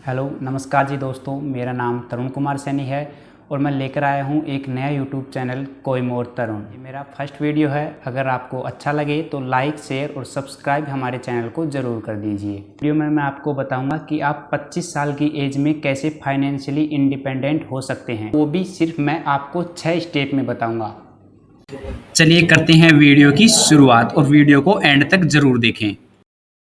Hello नमस्कार जी दोस्तों, मेरा नाम तरुण कुमार सैनी है और मैं लेकर आया हूं एक नया यूट्यूब चैनल कोहिनूर तरुण। ये मेरा फर्स्ट वीडियो है। अगर आपको अच्छा लगे तो लाइक, शेयर और सब्सक्राइब हमारे चैनल को ज़रूर कर दीजिए। वीडियो में मैं आपको बताऊंगा कि आप 25 साल की एज में कैसे फाइनेंशियली इंडिपेंडेंट हो सकते हैं, वो भी सिर्फ मैं आपको 6 स्टेप में बताऊँगा। चलिए करते हैं वीडियो की शुरुआत और वीडियो को एंड तक ज़रूर देखें।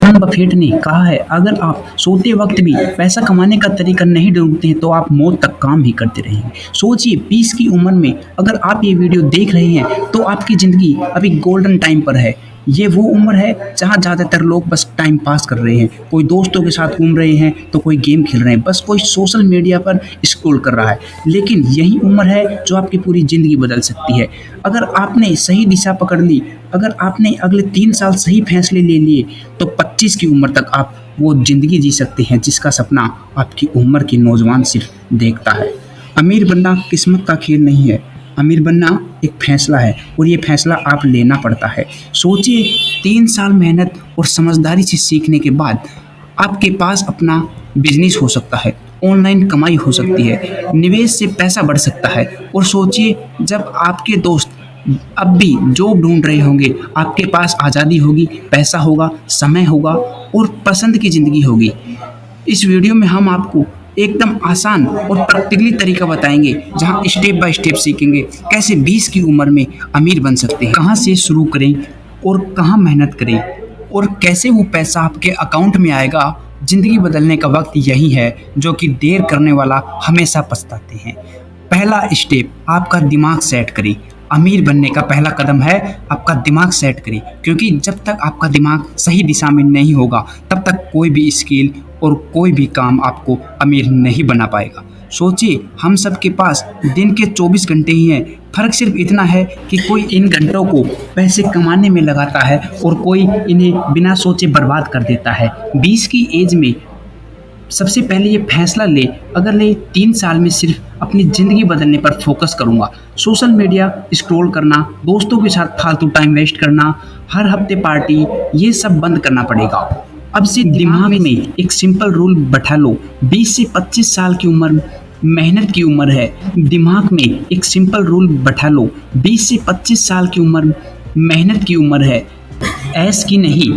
वॉरेन बफेट ने कहा है, अगर आप सोते वक्त भी पैसा कमाने का तरीका नहीं ढूंढते हैं तो आप मौत तक काम ही करते रहेंगे। सोचिए 20 की उम्र में अगर आप ये वीडियो देख रहे हैं तो आपकी ज़िंदगी अभी गोल्डन टाइम पर है। ये वो उम्र है जहाँ ज़्यादातर लोग बस टाइम पास कर रहे हैं, कोई दोस्तों के साथ घूम रहे हैं तो कोई गेम खेल रहे हैं, बस कोई सोशल मीडिया पर स्क्रॉल कर रहा है। लेकिन यही उम्र है जो आपकी पूरी ज़िंदगी बदल सकती है। अगर आपने सही दिशा पकड़ ली, अगर आपने अगले 3 साल सही फैसले ले लिए तो 25 की उम्र तक आप वो ज़िंदगी जी सकते हैं जिसका सपना आपकी उम्र के नौजवान सिर्फ देखता है। अमीर बनना किस्मत का खेल नहीं है, अमीर बनना एक फैसला है और ये फैसला आप लेना पड़ता है। सोचिए 3 साल मेहनत और समझदारी से सीखने के बाद आपके पास अपना बिजनेस हो सकता है, ऑनलाइन कमाई हो सकती है, निवेश से पैसा बढ़ सकता है। और सोचिए जब आपके दोस्त अब भी जॉब ढूंढ रहे होंगे, आपके पास आज़ादी होगी, पैसा होगा, समय होगा और पसंद की ज़िंदगी होगी। इस वीडियो में हम आपको एकदम आसान और प्रैक्टिकली तरीका बताएंगे जहां स्टेप बाय स्टेप सीखेंगे कैसे 20 की उम्र में अमीर बन सकते हैं, कहां से शुरू करें और कहां मेहनत करें और कैसे वो पैसा आपके अकाउंट में आएगा। ज़िंदगी बदलने का वक्त यही है जो कि देर करने वाला हमेशा पछताते हैं। पहला स्टेप, आपका दिमाग सेट करें। अमीर बनने का पहला कदम है आपका दिमाग सेट करें, क्योंकि जब तक आपका दिमाग सही दिशा में नहीं होगा तब तक कोई भी स्किल और कोई भी काम आपको अमीर नहीं बना पाएगा। सोचिए हम सब के पास दिन के 24 घंटे ही हैं, फ़र्क सिर्फ इतना है कि कोई इन घंटों को पैसे कमाने में लगाता है और कोई इन्हें बिना सोचे बर्बाद कर देता है। 20 की एज में सबसे पहले ये फैसला ले, अगर मैं 3 साल में सिर्फ अपनी ज़िंदगी बदलने पर फोकस करूँगा, सोशल मीडिया स्क्रॉल करना, दोस्तों के साथ फालतू टाइम वेस्ट करना, हर हफ्ते पार्टी, ये सब बंद करना पड़ेगा। अब से दिमाग में एक सिंपल रूल बैठा लो, 20 से 25 साल की उम्र मेहनत की उम्र है। दिमाग में एक सिंपल रूल बैठा लो, 20 से 25 साल की उम्र मेहनत की उम्र है, ऐस की नहीं।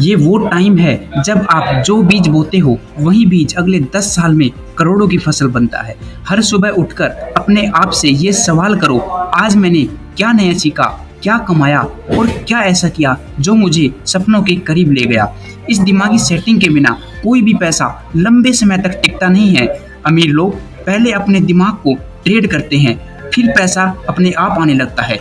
ये वो टाइम है जब आप जो बीज बोते हो वही बीज अगले 10 साल में करोड़ों की फसल बनता है। हर सुबह उठकर अपने आप से ये सवाल करो, आज मैंने क्या नया सीखा, क्या कमाया और क्या ऐसा किया जो मुझे सपनों के करीब ले गया। इस दिमागी सेटिंग के बिना कोई भी पैसा लंबे समय तक टिकता नहीं है। अमीर लोग पहले अपने दिमाग को ट्रेड करते हैं, फिर पैसा अपने आप आने लगता है।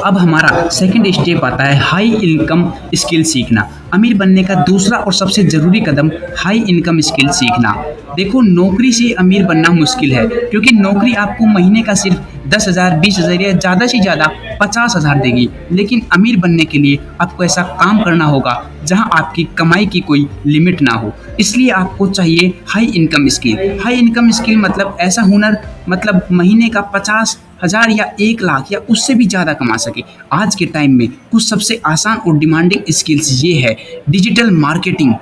अब हमारा सेकंड स्टेप आता है हाई इनकम स्किल सीखना। अमीर बनने का दूसरा और सबसे ज़रूरी कदम हाई इनकम स्किल सीखना। देखो नौकरी से अमीर बनना मुश्किल है, क्योंकि नौकरी आपको महीने का सिर्फ 10,000, 20,000 या ज़्यादा से ज़्यादा 50,000 देगी। लेकिन अमीर बनने के लिए आपको ऐसा काम करना होगा जहां आपकी कमाई की कोई लिमिट ना हो। इसलिए आपको चाहिए high income skill. High income skill मतलब ऐसा हुनर, मतलब महीने का 50,000 या 1 लाख या उससे भी ज़्यादा कमा सके। आज के टाइम में कुछ सबसे आसान और डिमांडिंग स्किल्स ये है: digital marketing,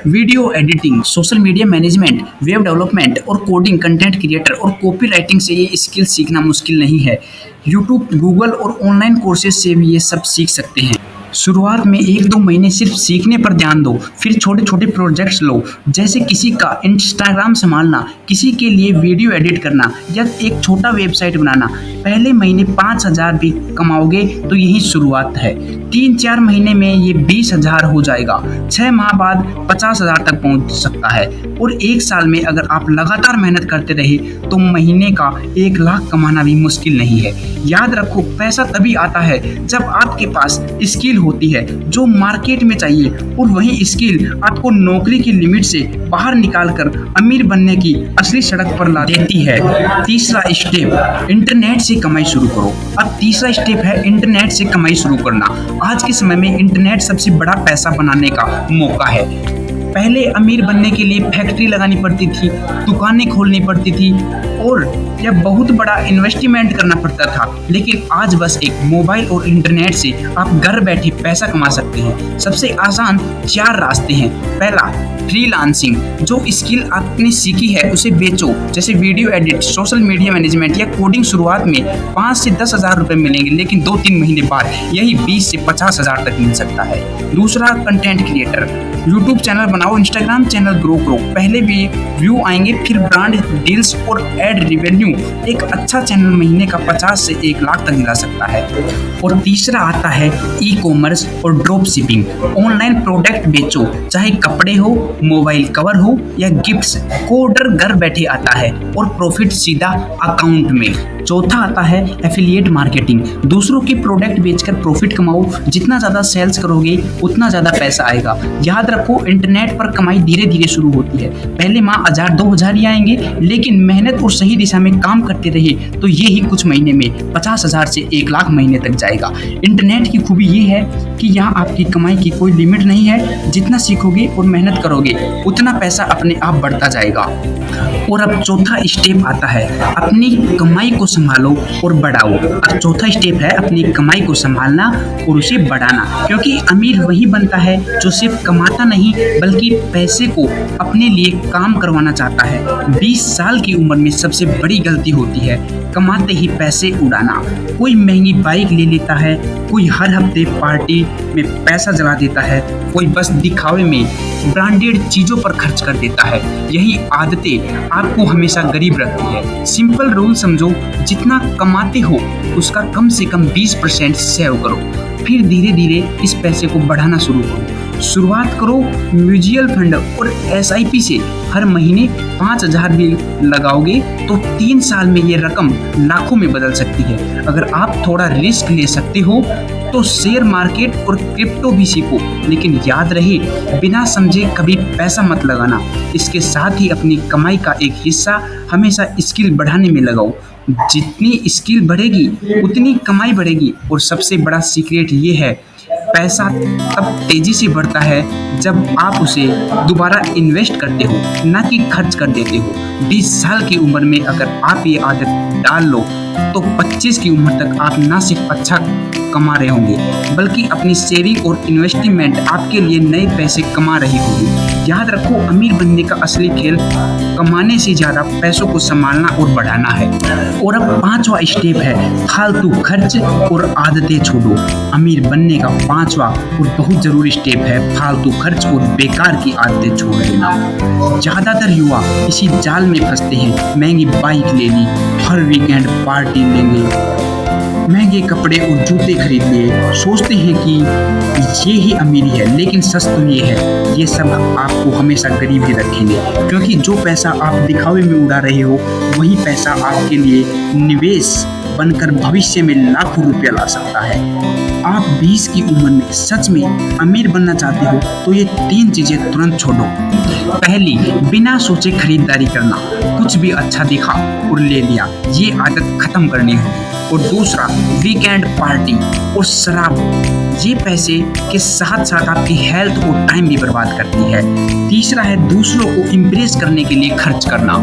video editing, social media management, web development और कोडिंग, कंटेंट क्रिएटर और कॉपी राइटिंग से ये स्किल सीखना मुश्किल नहीं है। यूट्यूब, गूगल और ऑनलाइन कोर्सेज से भी ये सब सीख सकते हैं। शुरुआत में 1-2 महीने सिर्फ सीखने पर ध्यान दो, फिर छोटे छोटे प्रोजेक्ट्स लो, जैसे किसी का इंस्टाग्राम संभालना, किसी के लिए वीडियो एडिट करना या एक छोटा वेबसाइट बनाना। पहले महीने 5,000 भी कमाओगे तो यही शुरुआत है। 3-4 महीने में ये 20,000 हो जाएगा, 6 माह बाद 50,000 तक पहुंच सकता है और 1 साल में अगर आप लगातार मेहनत करते रहे तो महीने का 1 लाख कमाना भी मुश्किल नहीं है। याद रखो, पैसा तभी आता है जब आपके पास स्किल होती है जो मार्केट में चाहिए, और वही स्किल आपको नौकरी की लिमिट से बाहर निकालकर अमीर बनने की असली सड़क पर ला देती है। तीसरा स्टेप, इंटरनेट से कमाई शुरू करो। अब तीसरा स्टेप है इंटरनेट से कमाई शुरू करना। आज के समय में इंटरनेट सबसे बड़ा पैसा बनाने का मौका है। पहले अमीर बनने के लिए फैक्ट्री लगानी पड़ती थी, दुकानें खोलनी पड़ती थी और यह बहुत बड़ा इन्वेस्टमेंट करना पड़ता था। लेकिन आज बस एक मोबाइल और इंटरनेट से आप घर बैठे पैसा कमा सकते हैं। सबसे आसान 4 रास्ते हैं। पहला, फ्रीलांसिंग। जो स्किल आपने सीखी है उसे बेचो, जैसे video edit, social media management या कोडिंग। शुरुआत में 5 से 10 हज़ार रुपये मिलेंगे, लेकिन 2-3 महीने बाद यही 20 से 50 हज़ार तक मिल सकता है। दूसरा, कंटेंट क्रिएटर। यूट्यूब चैनल बनाओ, इंस्टाग्राम चैनल ग्रो करो। पहले भी व्यू आएंगे, फिर ब्रांड डील्स और एड रेवेन्यू। एक अच्छा चैनल महीने का 50 से 1 लाख तक दिला सकता है। और तीसरा आता है ई कॉमर्स और ड्रॉप शिपिंग। ऑनलाइन प्रोडक्ट बेचो, चाहे कपड़े हो, मोबाइल कवर हो या गिफ्ट्स। ऑर्डर घर बैठे आता है और प्रॉफिट सीधा अकाउंट में। चौथा आता है एफिलिएट मार्केटिंग। दूसरों के प्रोडक्ट बेचकर प्रॉफिट कमाओ। जितना ज़्यादा सेल्स करोगे उतना ज़्यादा पैसा आएगा। याद रखो, इंटरनेट पर कमाई धीरे धीरे शुरू होती है। पहले माह 1000-2000 ही आएंगे, लेकिन मेहनत और सही दिशा में काम करते रहे तो ये ही कुछ महीने में 50 हज़ार से 1 लाख महीने तक जाएगा। इंटरनेट की खूबी ये है कि यहाँ आपकी कमाई की कोई लिमिट नहीं है। जितना सीखोगे और मेहनत करोगे उतना पैसा अपने आप बढ़ता जाएगा। और अब चौथा स्टेप आता है, अपनी कमाई को संभालो और बढ़ाओ। अब चौथा स्टेप है अपनी कमाई को संभालना और उसे बढ़ाना, क्योंकि अमीर वही बनता है जो सिर्फ कमाता नहीं बल्कि पैसे को अपने लिए काम करवाना चाहता है। 20 साल की उम्र में सबसे बड़ी गलती होती है कमाते ही पैसे उड़ाना। कोई महंगी बाइक ले लेता है, कोई हर हफ्ते पार्टी में पैसा जला देता है, कोई बस दिखावे में ब्रांडेड चीज़ों पर खर्च कर देता है। यही आदतें आपको हमेशा गरीब रखती है। सिंपल रूल समझो, जितना कमाते हो उसका कम से कम 20% सेव करो, फिर धीरे धीरे इस पैसे को बढ़ाना शुरू करो। शुरुआत करो म्यूचुअल फंड और SIP से। हर महीने 5,000 भी लगाओगे तो 3 साल में ये रकम लाखों में बदल सकती है। अगर आप थोड़ा रिस्क ले सकते हो तो शेयर मार्केट और क्रिप्टो भी सीखो, लेकिन याद रहे बिना समझे कभी पैसा मत लगाना। इसके साथ ही अपनी कमाई का एक हिस्सा हमेशा स्किल बढ़ाने में लगाओ। जितनी स्किल बढ़ेगी उतनी कमाई बढ़ेगी। और सबसे बड़ा सीक्रेट ये है, पैसा तब तेजी से बढ़ता है जब आप उसे दोबारा इन्वेस्ट करते हो, ना कि खर्च कर देते हो। 20 साल की उम्र में अगर आप ये आदत डाल लो तो 25 की उम्र तक आप ना सिर्फ अच्छा कमा रहे होंगे बल्कि अपनी सेविंग और इन्वेस्टमेंट आपके लिए नए पैसे कमा रही होगी। याद रखो, अमीर बनने का असली खेल कमाने से ज़्यादा पैसों को संभालना और बढ़ाना है। और अब 5वां स्टेप है फालतू खर्च और आदतें छोड़ो। अमीर बनने का 5वां और बहुत ज़रूरी स्टेप है फालतू खर्च और बेकार की आदतें छोड़ देना। ज़्यादातर युवा इसी जाल में फंसते हैं। महंगी बाइक ले ली, हर वीकेंड पार्टी लेंगे, महंगे कपड़े और जूते खरीद लिए, सोचते हैं कि ये ही अमीरी है। लेकिन सच तो ये है, ये सब आपको हमेशा गरीब ही रखेंगे, क्योंकि जो पैसा आप दिखावे में उड़ा रहे हो वही पैसा आपके लिए निवेश बनकर भविष्य में लाखों रुपया ला सकता है। आप 20 की उम्र में सच में अमीर बनना चाहते हो तो ये 3 चीज़ें तुरंत छोड़ो। पहली, बिना सोचे खरीदारी करना। कुछ भी अच्छा दिखा और ले लिया, ये आदत खत्म करनी होगी। और दूसरा, वीकेंड पार्टी और शराब, ये पैसे के साथ साथ आपकी हेल्थ और टाइम भी बर्बाद करती है। तीसरा है दूसरों को इम्प्रेस करने के लिए खर्च करना।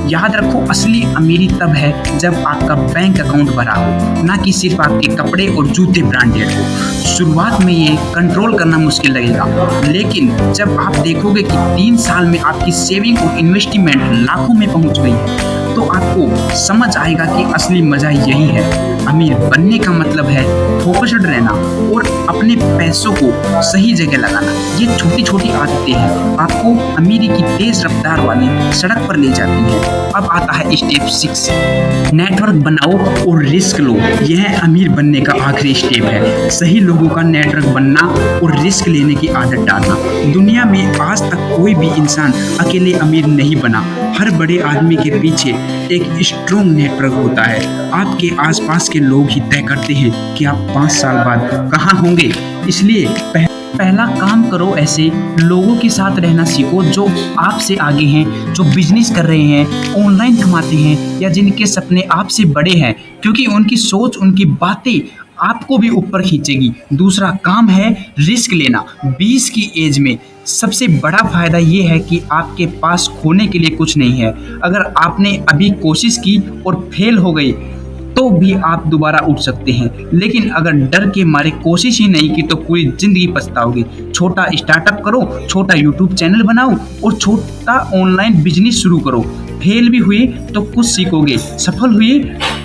याद रखो, असली अमीरी तब है जब आपका बैंक अकाउंट भरा हो, ना कि सिर्फ आपके कपड़े और जूते ब्रांडेड हो। शुरुआत में ये कंट्रोल करना मुश्किल लगेगा, लेकिन जब आप देखोगे कि 3 साल में आपकी सेविंग और इन्वेस्टमेंट लाखों में पहुंच गई है तो आपको समझ आएगा कि असली मजा यही है। अमीर बनने का मतलब है फोकस्ड रहना और अपने पैसों को सही जगह लगाना। ये छोटी छोटी आदतें हैं आपको अमीरी की तेज रफ्तार वाली सड़क पर ले जाती है। अब आता है स्टेप 6, नेटवर्क बनाओ और रिस्क लो। यह अमीर बनने का आखिरी स्टेप है। सही लोगों का नेटवर्क बनना और रिस्क लेने की आदत डालना। दुनिया में आज तक कोई भी इंसान अकेले अमीर नहीं बना। हर बड़े आदमी के पीछे एक स्ट्रॉन्ग नेटवर्क होता है। आपके आसपास के लोग ही तय करते हैं कि आप 5 साल बाद कहाँ होंगे। इसलिए पहला काम करो, ऐसे लोगों के साथ रहना सीखो जो आपसे आगे हैं, जो बिजनेस कर रहे हैं, ऑनलाइन कमाते हैं या जिनके सपने आपसे बड़े हैं, क्योंकि उनकी सोच, उनकी बातें आपको भी ऊपर खींचेगी। दूसरा काम है रिस्क लेना। 20 की एज में सबसे बड़ा फ़ायदा ये है कि आपके पास खोने के लिए कुछ नहीं है। अगर आपने अभी कोशिश की और फेल हो गई तो भी आप दोबारा उठ सकते हैं, लेकिन अगर डर के मारे कोशिश ही नहीं की तो पूरी ज़िंदगी पछताओगे। छोटा स्टार्टअप करो, छोटा यूट्यूब चैनल बनाओ और छोटा ऑनलाइन बिजनेस शुरू करो। फेल भी हुए तो कुछ सीखोगे, सफल हुए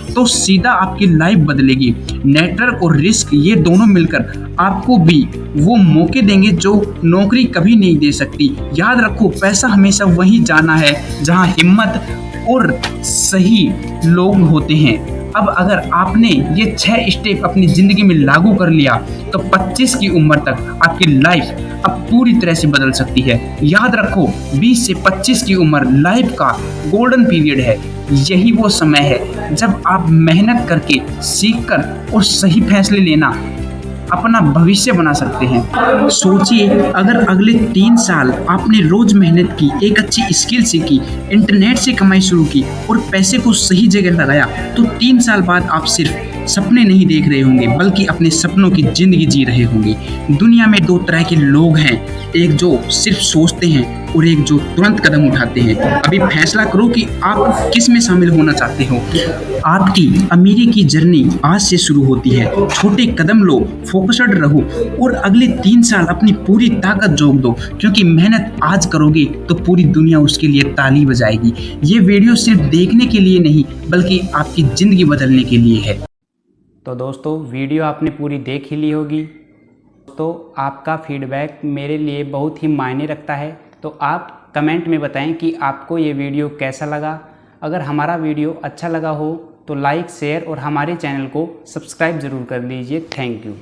तो सीधा आपकी लाइफ बदलेगी। नेटवर्क और रिस्क ये दोनों मिलकर आपको भी वो मौके देंगे जो नौकरी कभी नहीं दे सकती। याद रखो, पैसा हमेशा वहीं जाना है जहां हिम्मत और सही लोग होते हैं। अब अगर आपने ये 6 स्टेप अपनी ज़िंदगी में लागू कर लिया तो 25 की उम्र तक आपकी लाइफ अब पूरी तरह से बदल सकती है। याद रखो, 20 से 25 की उम्र लाइफ का गोल्डन पीरियड है। यही वो समय है जब आप मेहनत करके, सीख कर और सही फैसले लेना अपना भविष्य बना सकते हैं। सोचिए, अगर अगले 3 साल आपने रोज मेहनत की, एक अच्छी स्किल सीखी, इंटरनेट से कमाई शुरू की और पैसे को सही जगह लगाया, तो 3 साल बाद आप सिर्फ सपने नहीं देख रहे होंगे बल्कि अपने सपनों की जिंदगी जी रहे होंगे। दुनिया में 2 तरह के लोग हैं, एक जो सिर्फ सोचते हैं और एक जो तुरंत कदम उठाते हैं। अभी फैसला करो कि आप किस में शामिल होना चाहते हो। आपकी अमीरी की जर्नी आज से शुरू होती है। छोटे कदम लो, फोकस्ड रहो और अगले 3 साल अपनी पूरी ताकत झोंक दो, क्योंकि मेहनत आज करोगे तो पूरी दुनिया उसके लिए ताली बजाएगी। ये वीडियो सिर्फ देखने के लिए नहीं बल्कि आपकी ज़िंदगी बदलने के लिए है। तो दोस्तों, वीडियो आपने पूरी देख ही ली होगी। तो आपका फीडबैक मेरे लिए बहुत ही मायने रखता है, तो आप कमेंट में बताएं कि आपको ये वीडियो कैसा लगा। अगर हमारा वीडियो अच्छा लगा हो तो लाइक, शेयर और हमारे चैनल को सब्सक्राइब ज़रूर कर लीजिए। Thank you.